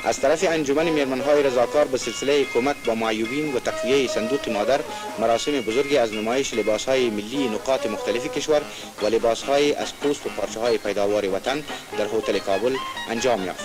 از طرف انجمن میرمن‌های رضاکار به سلسله کمک با معیوبین و تقویه صندوق مادر مراسم بزرگی از نمایش لباس‌های ملی نقاط مختلف کشور و لباس‌های از پوست و پارچه‌های پیداوار وطن در هتل کابل انجام یافت.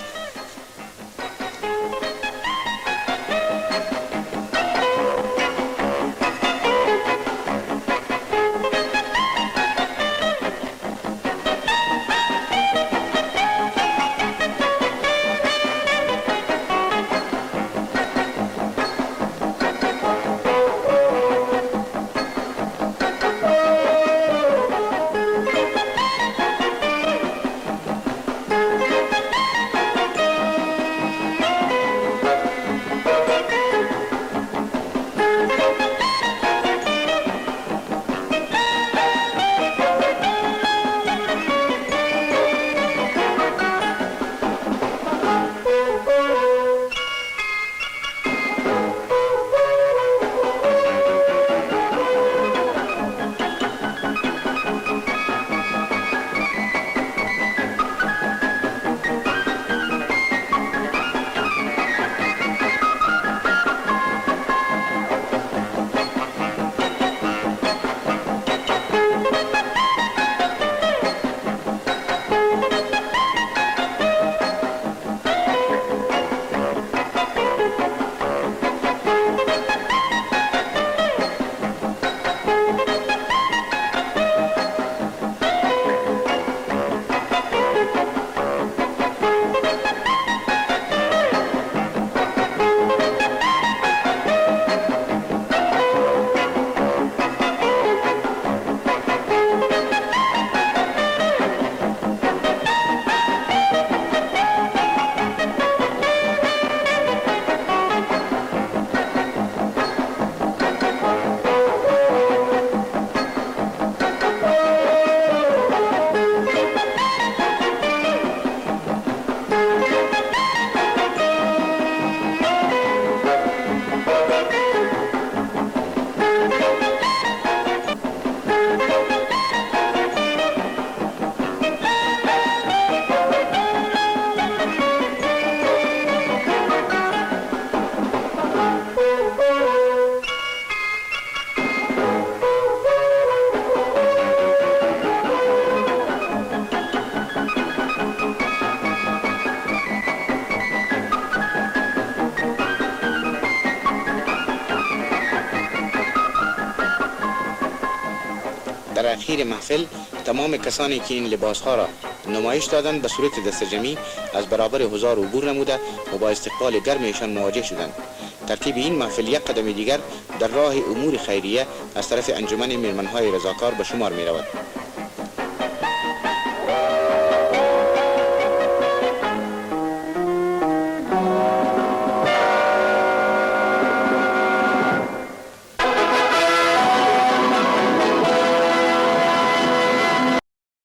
در اخیر محفل تمام کسانی که این لباسها را نمایش دادند به صورت دستجمعی از برابر حضار عبور نموده و با استقبال گرم ایشان مواجه شدند. ترتیب این محفل یک قدم دیگر در راه امور خیریه از طرف انجمن میرمن‌های رضاکار به شمار می رود.